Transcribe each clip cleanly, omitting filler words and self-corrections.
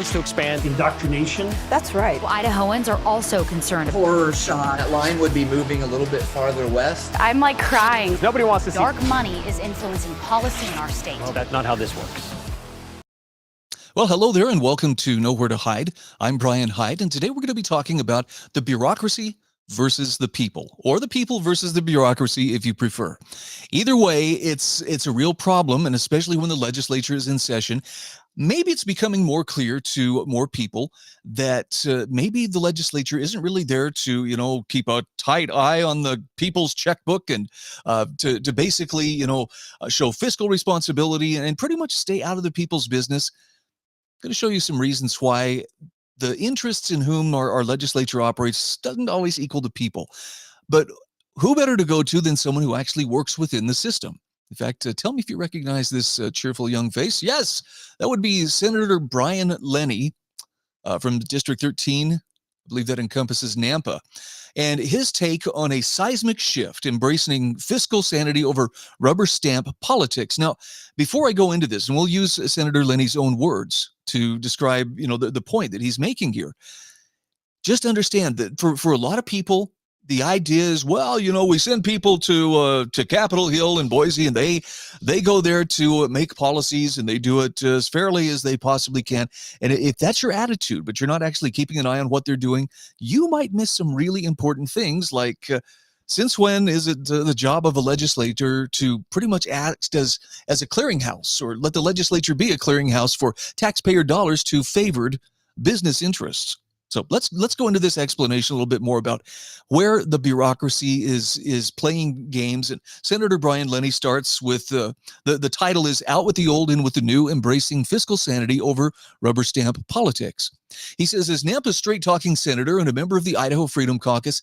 To expand indoctrination. That's right. Well, Idahoans are also concerned. Horror shot. That line would be moving a little bit farther west. I'm like crying. Nobody wants to see dark money is influencing policy in our state. Well, that's not how this works. Well, hello there and welcome to Nowhere to Hide. I'm Brian Hyde, and today we're going to be talking about the bureaucracy versus the people, or the people versus the bureaucracy if you prefer. Either way, it's a real problem, and especially when the legislature is in session. Maybe it's becoming more clear to more people that maybe the legislature isn't really there to, keep a tight eye on the people's checkbook and to basically, show fiscal responsibility and pretty much stay out of the people's business. I'm going to show you some reasons why the interests in whom our legislature operates doesn't always equal the people. But who better to go to than someone who actually works within the system? In fact, tell me if you recognize this cheerful young face. Yes, that would be Senator Brian Lenny from District 13. I believe that encompasses Nampa. And his take on a seismic shift, embracing fiscal sanity over rubber stamp politics. Now, before I go into this, and we'll use Senator Lenny's own words to describe, the point that he's making here. Just understand that for a lot of people, the idea is, well, we send people to Capitol Hill in Boise, and they go there to make policies, and they do it as fairly as they possibly can. And if that's your attitude, but you're not actually keeping an eye on what they're doing, you might miss some really important things, like since when is it the job of a legislator to pretty much act as a clearinghouse, or let the legislature be a clearinghouse for taxpayer dollars to favored business interests? So let's go into this explanation a little bit more about where the bureaucracy is playing games. And Senator Brian Lenny starts with the title is "Out with the Old, In with the New, Embracing Fiscal Sanity Over Rubber Stamp Politics." He says, as Nampa's straight-talking senator and a member of the Idaho Freedom Caucus,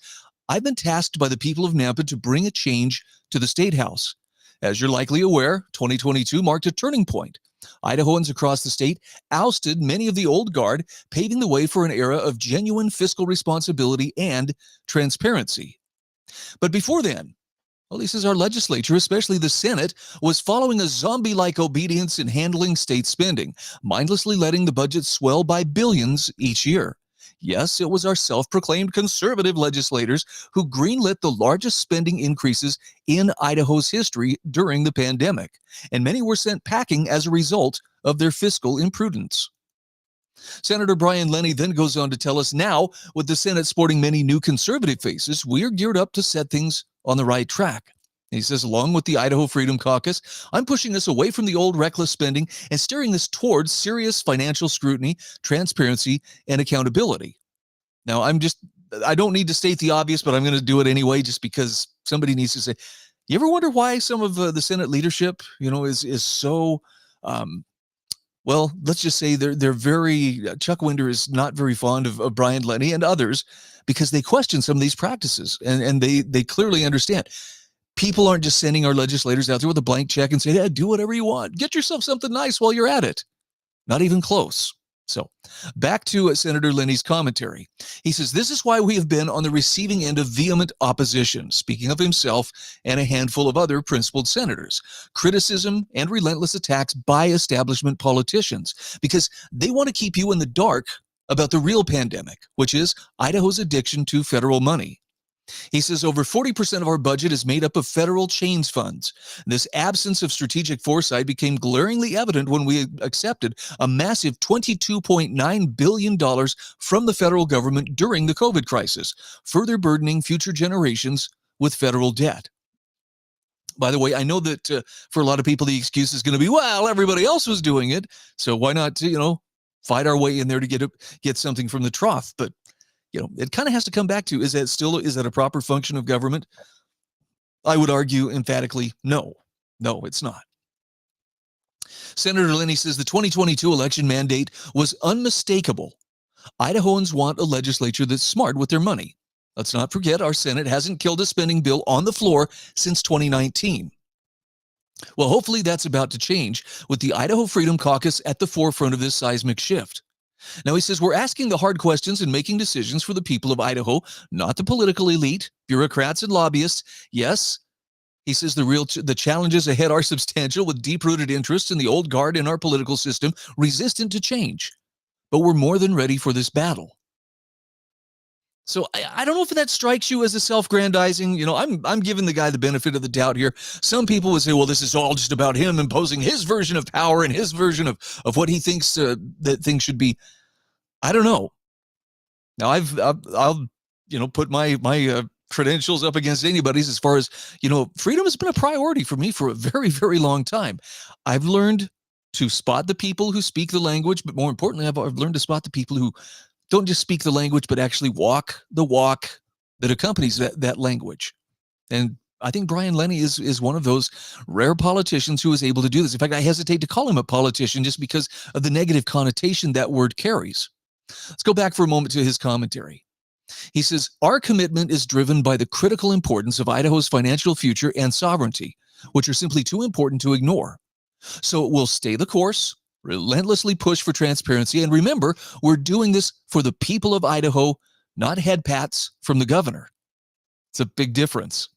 I've been tasked by the people of Nampa to bring a change to the State House. As you're likely aware, 2022 marked a turning point. Idahoans across the state ousted many of the old guard, paving the way for an era of genuine fiscal responsibility and transparency. But before then, well, this is our legislature, especially the Senate, was following a zombie-like obedience in handling state spending, mindlessly letting the budget swell by billions each year. Yes, it was our self-proclaimed conservative legislators who greenlit the largest spending increases in Idaho's history during the pandemic, and many were sent packing as a result of their fiscal imprudence. Senator Brian Lenny then goes on to tell us now, with the Senate sporting many new conservative faces, we are geared up to set things on the right track. He says, along with the Idaho Freedom Caucus, I'm pushing us away from the old reckless spending and steering us towards serious financial scrutiny, transparency, and accountability. Now, I don't need to state the obvious, but I'm going to do it anyway, just because somebody needs to say, you ever wonder why some of the Senate leadership, is so, well, let's just say they're very, Chuck Winder is not very fond of Brian Lenny and others, because they question some of these practices, and they clearly understand. People aren't just sending our legislators out there with a blank check and say, yeah, do whatever you want. Get yourself something nice while you're at it. Not even close. So back to Senator Lenny's commentary. He says, this is why we have been on the receiving end of vehement opposition, speaking of himself and a handful of other principled senators, criticism and relentless attacks by establishment politicians, because they want to keep you in the dark about the real pandemic, which is Idaho's addiction to federal money. He says over 40% of our budget is made up of federal change funds. This absence of strategic foresight became glaringly evident when we accepted a massive $22.9 billion from the federal government during the COVID crisis, further burdening future generations with federal debt. By the way, I know that for a lot of people, the excuse is going to be, well, everybody else was doing it, so why not, fight our way in there to get something from the trough? But it kind of has to come back to, is that a proper function of government? I would argue emphatically, no, it's not. Senator Lenny says the 2022 election mandate was unmistakable. Idahoans want a legislature that's smart with their money. Let's not forget our Senate hasn't killed a spending bill on the floor since 2019. Well, hopefully that's about to change with the Idaho Freedom Caucus at the forefront of this seismic shift. Now, he says, we're asking the hard questions and making decisions for the people of Idaho, not the political elite, bureaucrats, and lobbyists. Yes, he says the challenges ahead are substantial, with deep-rooted interests in the old guard in our political system resistant to change. but we're more than ready for this battle. So I don't know if that strikes you as a self-grandizing. I'm giving the guy the benefit of the doubt here. Some people would say, well, this is all just about him imposing his version of power and his version of what he thinks that things should be. I don't know. Now I'll put my credentials up against anybody's as far as, freedom has been a priority for me for a very, very long time. I've learned to spot the people who speak the language, but more importantly, I've learned to spot the people who don't just speak the language, but actually walk the walk that accompanies that language. And I think Brian Lenny is one of those rare politicians who is able to do this. In fact, I hesitate to call him a politician just because of the negative connotation that word carries. Let's go back for a moment to his commentary. He says, our commitment is driven by the critical importance of Idaho's financial future and sovereignty, which are simply too important to ignore. So we'll stay the course, relentlessly push for transparency, and remember, we're doing this for the people of Idaho, not head pats from the governor. It's a big difference.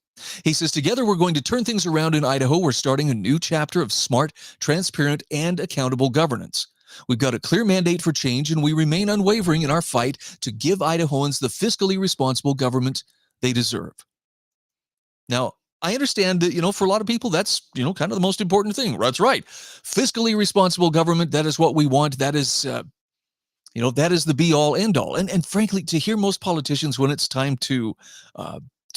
He says, together we're going to turn things around in Idaho. We're starting a new chapter of smart, transparent, and accountable governance. We've got a clear mandate for change, and we remain unwavering in our fight to give Idahoans the fiscally responsible government they deserve. Now, I understand that, for a lot of people, that's, kind of the most important thing. That's right. Fiscally responsible government, that is what we want. That is, that is the be-all, end-all. And frankly, to hear most politicians when it's time to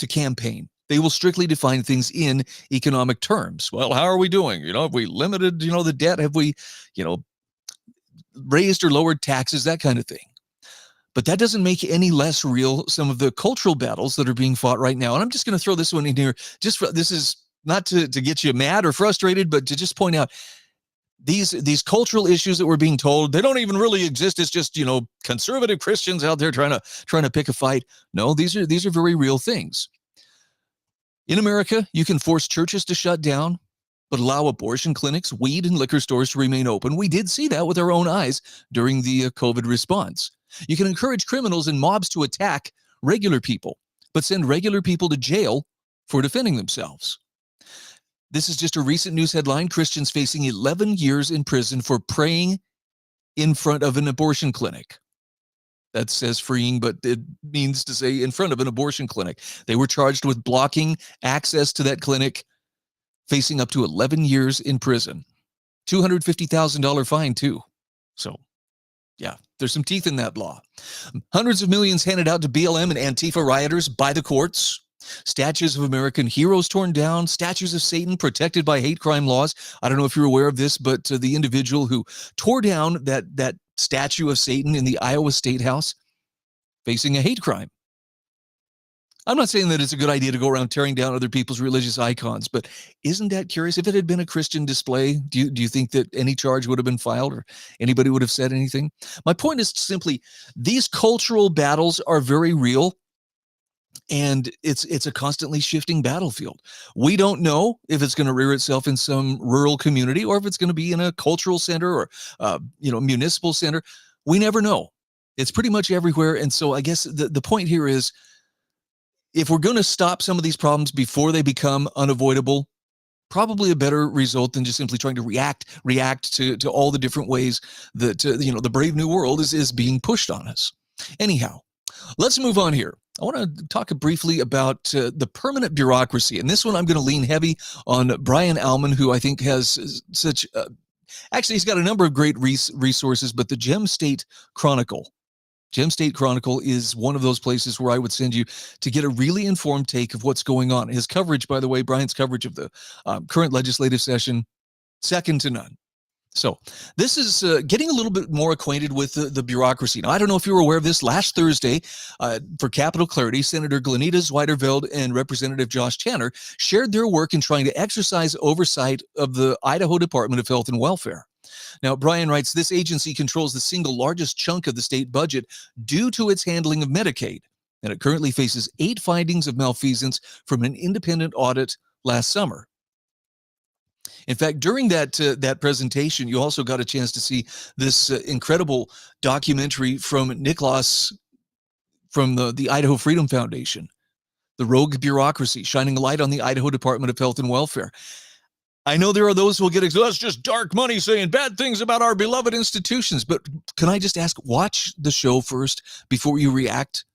campaign, they will strictly define things in economic terms. Well, how are we doing? Have we limited, the debt? Have we, raised or lowered taxes, that kind of thing. But that doesn't make any less real some of the cultural battles that are being fought right now. And I'm just going to throw this one in here. This is not to get you mad or frustrated, but to just point out these cultural issues that we're being told, they don't even really exist. It's just, conservative Christians out there trying to pick a fight. No, these are very real things. In America, you can force churches to shut down, but allow abortion clinics, weed, and liquor stores to remain open. We did see that with our own eyes during the COVID response. You can encourage criminals and mobs to attack regular people, but send regular people to jail for defending themselves. This is just a recent news headline. Christians facing 11 years in prison for praying in front of an abortion clinic. That says freeing, but it means to say in front of an abortion clinic. They were charged with blocking access to that clinic, facing up to 11 years in prison. $250,000 fine, too. So, yeah, there's some teeth in that law. Hundreds of millions handed out to BLM and Antifa rioters by the courts. Statues of American heroes torn down. Statues of Satan protected by hate crime laws. I don't know if you're aware of this, but the individual who tore down that statue of Satan in the Iowa State House, facing a hate crime. I'm not saying that it's a good idea to go around tearing down other people's religious icons, but isn't that curious? If it had been a Christian display, do you think that any charge would have been filed or anybody would have said anything? My point is simply, these cultural battles are very real, and it's a constantly shifting battlefield. We don't know if it's going to rear itself in some rural community or if it's going to be in a cultural center or municipal center. We never know. It's pretty much everywhere, and so I guess the point here is, if we're going to stop some of these problems before they become unavoidable, probably a better result than just simply trying to react to all the different ways that the brave new world is being pushed on us. Anyhow, let's move on here. I want to talk briefly about the permanent bureaucracy, and this one I'm going to lean heavy on Brian Allman, who I think has such. Actually, he's got a number of great resources, but the Gem State Chronicle is one of those places where I would send you to get a really informed take of what's going on. His coverage, by the way, Brian's coverage of the current legislative session, second to none. So this is getting a little bit more acquainted with the bureaucracy. Now, I don't know if you were aware of this. Last Thursday, for Capital Clarity, Senator Glenita Zweiterveld and Representative Josh Tanner shared their work in trying to exercise oversight of the Idaho Department of Health and Welfare. Now, Brian writes, this agency controls the single largest chunk of the state budget due to its handling of Medicaid, and it currently faces 8 findings of malfeasance from an independent audit last summer. In fact, during that presentation, you also got a chance to see this incredible documentary from Nicholas from the Idaho Freedom Foundation, The Rogue Bureaucracy, Shining a Light on the Idaho Department of Health and Welfare. I know there are those who will get, that's just dark money saying bad things about our beloved institutions. But can I just ask, watch the show first before you react,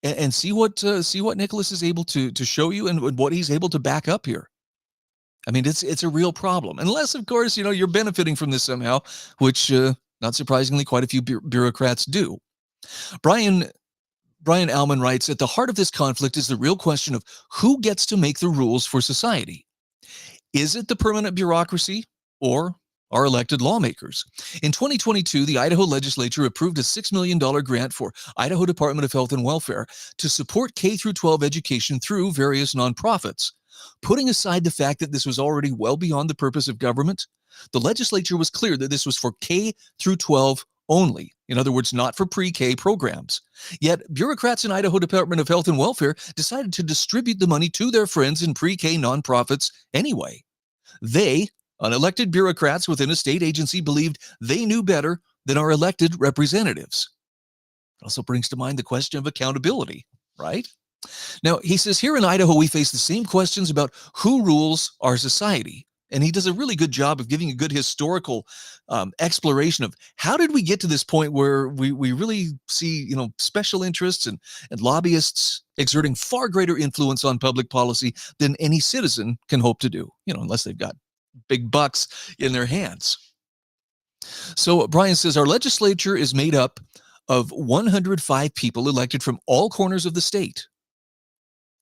and see what Nicholas is able to show you and what he's able to back up here. I mean, it's a real problem. Unless, of course, you're benefiting from this somehow, which, not surprisingly, quite a few bureaucrats do. Brian Alman writes, at the heart of this conflict is the real question of who gets to make the rules for society. Is it the permanent bureaucracy or our elected lawmakers? In 2022, the Idaho legislature approved a $6 million grant for Idaho Department of Health and Welfare to support K-12 education through various nonprofits. Putting aside the fact that this was already well beyond the purpose of government, the legislature was clear that this was for K-12 only. In other words, not for pre-K programs. Yet, bureaucrats in Idaho Department of Health and Welfare decided to distribute the money to their friends in pre-K nonprofits anyway. They, unelected bureaucrats within a state agency, believed they knew better than our elected representatives. It also brings to mind the question of accountability, right? Now, he says, here in Idaho, we face the same questions about who rules our society. And he does a really good job of giving a good historical exploration of how did we get to this point where we really see, special interests and lobbyists exerting far greater influence on public policy than any citizen can hope to do, unless they've got big bucks in their hands. So Brian says, our legislature is made up of 105 people elected from all corners of the state.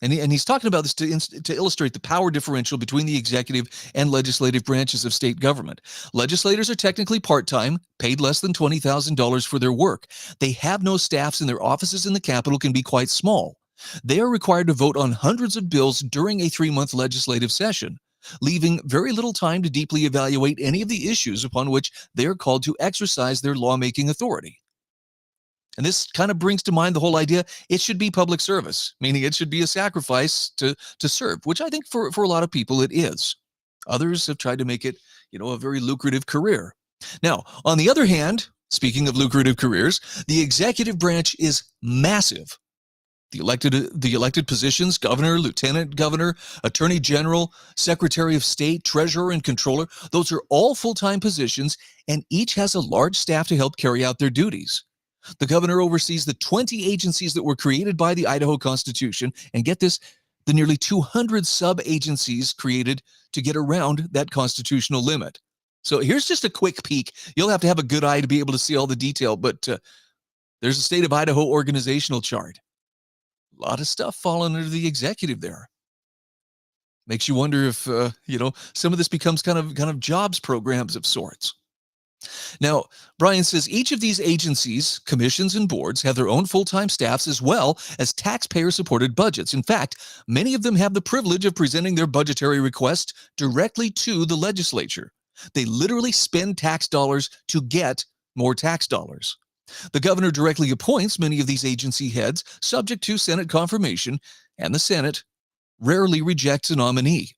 And he's talking about this to illustrate the power differential between the executive and legislative branches of state government. Legislators are technically part-time, paid less than $20,000 for their work. They have no staffs, and their offices in the Capitol can be quite small. They are required to vote on hundreds of bills during a 3-month legislative session, leaving very little time to deeply evaluate any of the issues upon which they are called to exercise their lawmaking authority. And this kind of brings to mind the whole idea it should be public service, meaning it should be a sacrifice to serve, which I think for a lot of people it is. Others have tried to make it, a very lucrative career. Now, on the other hand, speaking of lucrative careers, the executive branch is massive. The elected positions, governor, lieutenant governor, attorney general, secretary of state, treasurer, and controller, those are all full-time positions, and each has a large staff to help carry out their duties. The governor oversees the 20 agencies that were created by the Idaho Constitution, and get this, the nearly 200 sub-agencies created to get around that constitutional limit. So here's just a quick peek. You'll have to have a good eye to be able to see all the detail, but there's a state of Idaho organizational chart. A lot of stuff falling under the executive there. Makes you wonder if, some of this becomes kind of jobs programs of sorts. Now, Brian says each of these agencies, commissions, and boards have their own full-time staffs as well as taxpayer-supported budgets. In fact, many of them have the privilege of presenting their budgetary request directly to the legislature. They literally spend tax dollars to get more tax dollars. The governor directly appoints many of these agency heads, subject to Senate confirmation, and the Senate rarely rejects a nominee.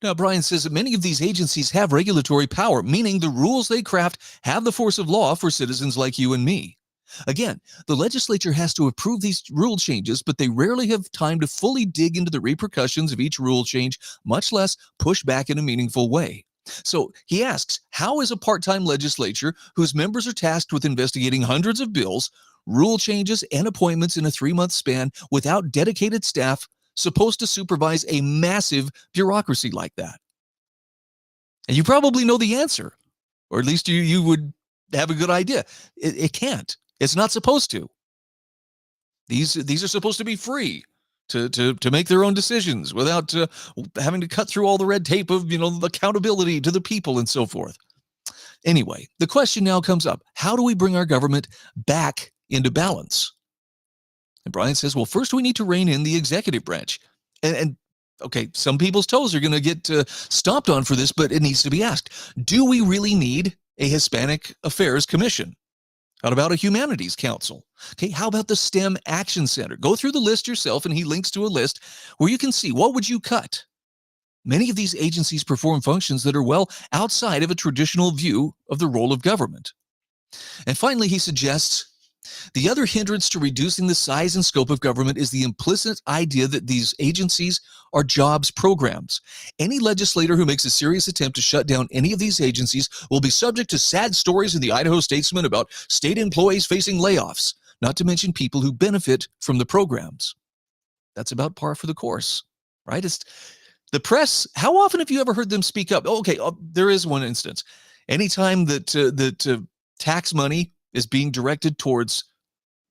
Now, Brian says that many of these agencies have regulatory power, meaning the rules they craft have the force of law for citizens like you and me. Again, the legislature has to approve these rule changes, but they rarely have time to fully dig into the repercussions of each rule change, much less push back in a meaningful way. So he asks, how is a part-time legislature whose members are tasked with investigating hundreds of bills, rule changes, and appointments in a 3-month span without dedicated staff supposed to supervise a massive bureaucracy like that? And you probably know the answer, or at least you would have a good idea. It can't. It's not supposed to. These are supposed to be free to make their own decisions without having to cut through all the red tape of, the accountability to the people and so forth. Anyway, the question now comes up, how do we bring our government back into balance? And Brian says, well, first we need to rein in the executive branch. And okay, some people's toes are going to get stomped on for this, but it needs to be asked. Do we really need a Hispanic Affairs Commission? How about a Humanities Council? Okay, how about the STEM Action Center? Go through the list yourself, and he links to a list where you can see what would you cut. Many of these agencies perform functions that are well outside of a traditional view of the role of government. And finally, he suggests The other hindrance to reducing the size and scope of government is the implicit idea that these agencies are jobs programs. Any legislator who makes a serious attempt to shut down any of these agencies will be subject to sad stories in the Idaho Statesman about state employees facing layoffs, not to mention people who benefit from the programs. That's about par for the course, right? It's the press. How often have you ever heard them speak up? Okay, there is one instance. Anytime that tax money is being directed towards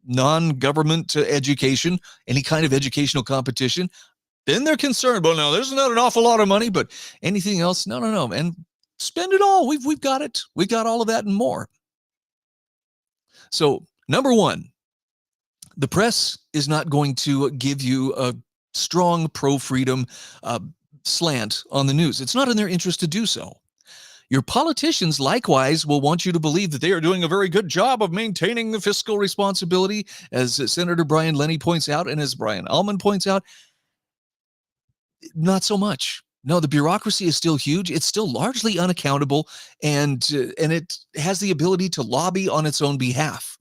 non-government education, any kind of educational competition, then they're concerned. Well, no, there's not an awful lot of money, but anything else? No. And spend it all. We've got it. We've got all of that and more. So, number one, the press is not going to give you a strong pro-freedom slant on the news. It's not in their interest to do so. Your politicians, likewise, will want you to believe that they are doing a very good job of maintaining the fiscal responsibility, as Senator Brian Lenny points out, and as Brian Allman points out. Not so much. No, the bureaucracy is still huge. It's still largely unaccountable, and it has the ability to lobby on its own behalf.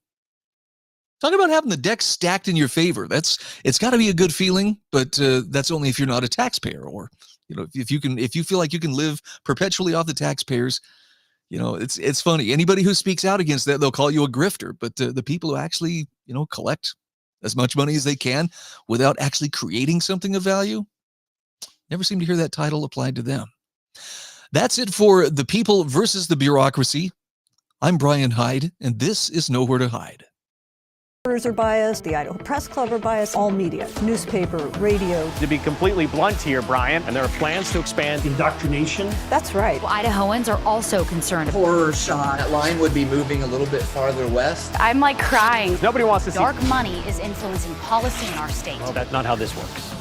Talk about having the deck stacked in your favor. It's got to be a good feeling, but that's only if you're not a taxpayer, or if you feel like you can live perpetually off the taxpayers. It's funny. Anybody who speaks out against that, they'll call you a grifter. But the people who actually collect as much money as they can without actually creating something of value, never seem to hear that title applied to them. That's it for the people versus the bureaucracy. I'm Brian Hyde, and this is Nowhere to Hide. Reporters are biased, the Idaho Press Club are biased, all media, newspaper, radio. To be completely blunt here, Brian, and there are plans to expand indoctrination. That's right. Well, Idahoans are also concerned. Horror shot. That line would be moving a little bit farther west. I'm like crying. Nobody wants to see Dark money is influencing policy in our state. Well, that's not how this works.